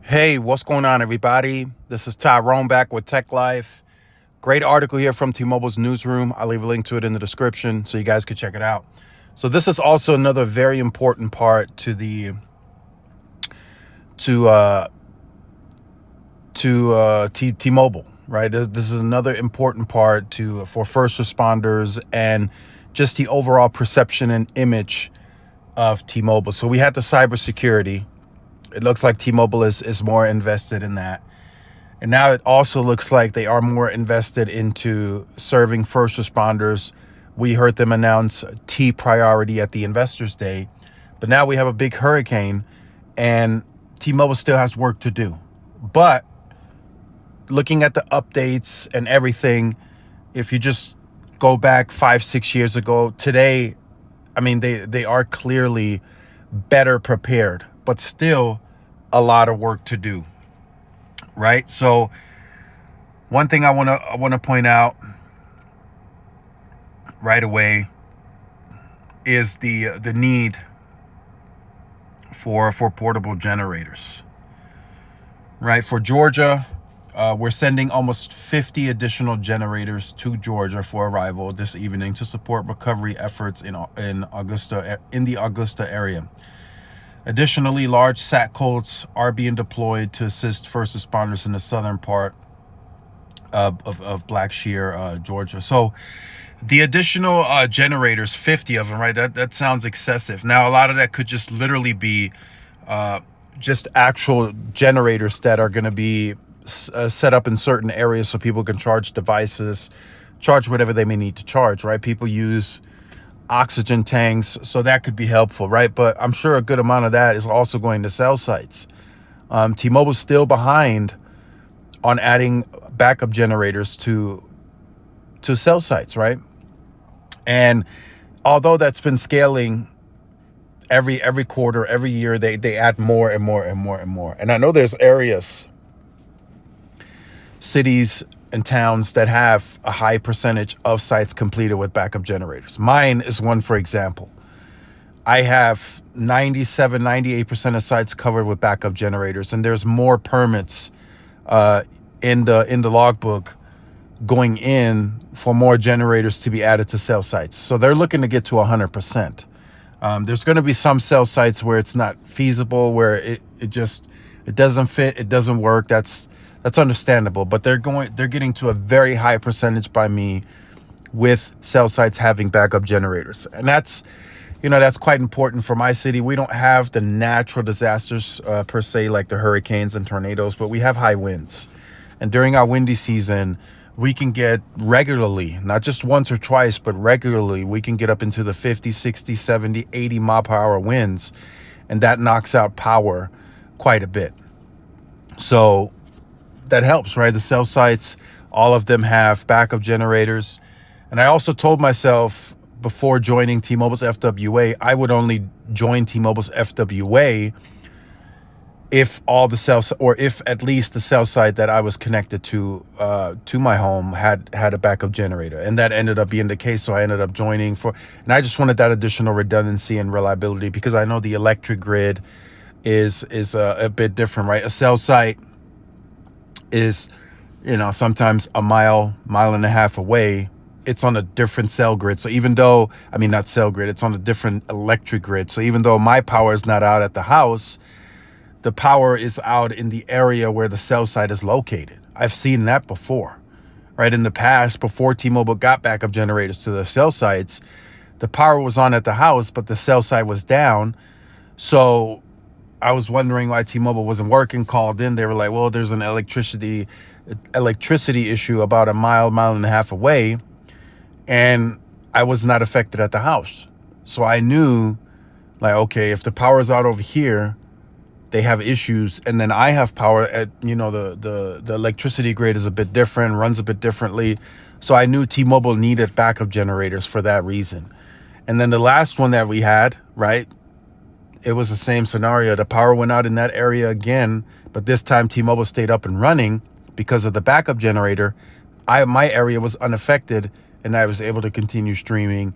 Hey, what's going on, everybody? This is Tyrone back with Tech Life. Great article here from T-Mobile's newsroom. I'll leave a link to it in the description so you guys can check it out. So this is also another very important part to the T-Mobile, right? This is another important part for first responders and just the overall perception and image of T-Mobile. So we had the cybersecurity. It looks like T-Mobile is more invested in that. And now it also looks like they are more invested into serving first responders. We heard them announce T priority at the Investors Day. But now we have a big hurricane and T-Mobile still has work to do. But looking at the updates and everything, if you just go back 5-6 years ago, today, I mean, they are clearly better prepared, but still a lot of work to do, right? So one thing I want to point out right away is the need for portable generators, right? For Georgia, we're sending almost 50 additional generators to Georgia for arrival this evening to support recovery efforts in the Augusta area. Additionally, large SAT colts are being deployed to assist first responders in the southern part of Blackshear, Georgia. So the additional generators, 50 of them, right? That sounds excessive. Now, a lot of that could just literally be just actual generators that are going to be set up in certain areas so people can charge devices, charge whatever they may need to charge, right? People use oxygen tanks, so that could be helpful, right? But I'm sure a good amount of that is also going to cell sites. T-Mobile's still behind on adding backup generators to cell sites, right? And although that's been scaling every quarter, every year, they add more and more and more and more. And I know there's areas, cities and towns that have a high percentage of sites completed with backup generators. Mine is one, for example. I have 97, 98% of sites covered with backup generators, and there's more permits in the logbook going in for more generators to be added to cell sites. So they're looking to get to 100%. There's going to be some cell sites where it's not feasible, where it doesn't fit, it doesn't work. That's understandable, but they're getting to a very high percentage by me with cell sites having backup generators. And that's quite important for my city. We don't have the natural disasters per se, like the hurricanes and tornadoes, but we have high winds. And during our windy season, we can get regularly, not just once or twice, but regularly, we can get up into the 50, 60, 70, 80 mile per hour winds. And that knocks out power quite a bit. So that helps, right? The cell sites, all of them have backup generators. And I also told myself before joining T-Mobile's FWA, I would only join T-Mobile's FWA if all the cells, or if at least the cell site that I was connected to my home had a backup generator. And that ended up being the case. So I ended up joining and I just wanted that additional redundancy and reliability, because I know the electric grid is a bit different, right? A cell site is, sometimes a mile and a half away. It's on a different cell grid. So even though, not cell grid, it's on a different electric grid. So even though my power is not out at the house, the power is out in the area where the cell site is located. I've seen that before, right? In the past, before T-Mobile got backup generators to the cell sites, the power was on at the house, but the cell site was down. So I was wondering why T-Mobile wasn't working, called in. They were like, well, there's an electricity issue about a mile and a half away. And I was not affected at the house. So I knew, like, okay, if the power's out over here, they have issues. And then I have power at, the electricity grid is a bit different, runs a bit differently. So I knew T-Mobile needed backup generators for that reason. And then the last one that we had, right? It was the same scenario. The power went out in that area again, but this time T-Mobile stayed up and running because of the backup generator. My area was unaffected, and I was able to continue streaming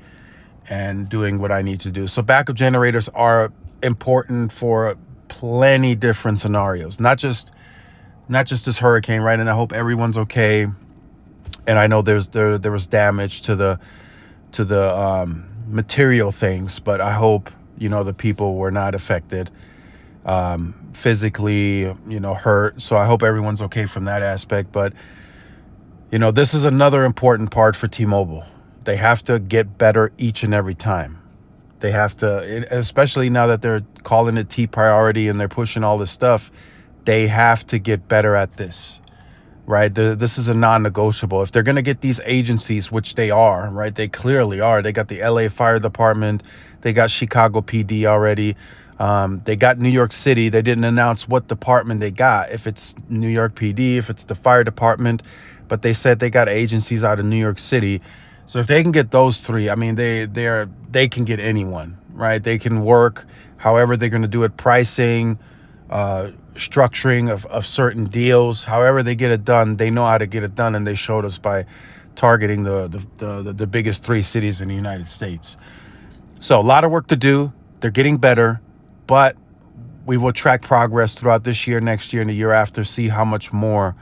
and doing what I need to do. So backup generators are important for plenty different scenarios, not just this hurricane, right? And I hope everyone's okay. And I know there was damage to the material things, but I hope, the people were not affected physically, hurt. So I hope everyone's okay from that aspect. But, this is another important part for T-Mobile. They have to get better each and every time. They have to, especially now that they're calling it T priority and they're pushing all this stuff, they have to get better at this. Right? This is a non-negotiable. If they're going to get these agencies, which they are, right? They clearly are. They got the LA Fire Department. They got Chicago PD already. They got New York City. They didn't announce what department they got, if it's New York PD, if it's the fire department, but they said they got agencies out of New York City. So if they can get those three, I mean, they can get anyone, right? They can work however they're going to do it, pricing, structuring of certain deals. However they get it done, they know how to get it done, and they showed us by targeting the biggest three cities in the United States. So a lot of work to do. They're getting better, but we will track progress throughout this year, next year, and the year after, see how much more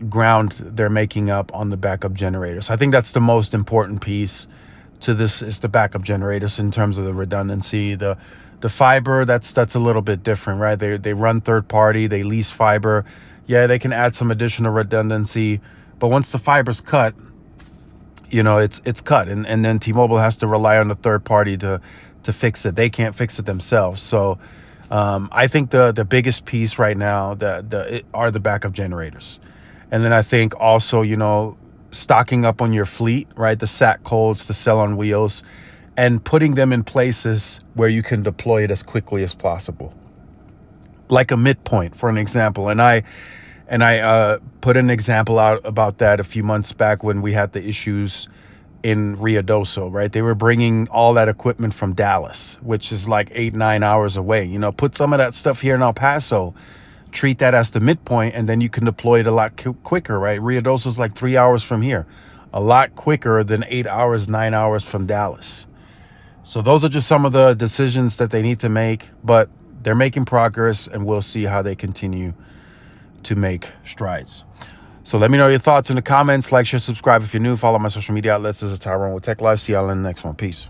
ground they're making up on the backup generators. I think that's the most important piece to this, is the backup generators in terms of the redundancy. The fiber, that's a little bit different, right? They run third party, they lease fiber. Yeah, they can add some additional redundancy, but once the fiber's cut, it's cut, and then T-Mobile has to rely on the third party to fix it. They can't fix it themselves. So I think the biggest piece right now are the backup generators. And then I think also, stocking up on your fleet, right? The sat colds, the cell on wheels, and putting them in places where you can deploy it as quickly as possible. Like a midpoint, for an example. And I put an example out about that a few months back when we had the issues in Ruidoso, right? They were bringing all that equipment from Dallas, which is like 8-9 hours away. Put some of that stuff here in El Paso, treat that as the midpoint, and then you can deploy it a lot quicker, right? Ruidoso is like 3 hours from here, a lot quicker than 8 hours, 9 hours from Dallas. So those are just some of the decisions that they need to make, but they're making progress, and we'll see how they continue to make strides. So let me know your thoughts in the comments. Like, share, subscribe if you're new. Follow my social media outlets. This is Tyrone with Tech Life. See y'all in the next one. Peace.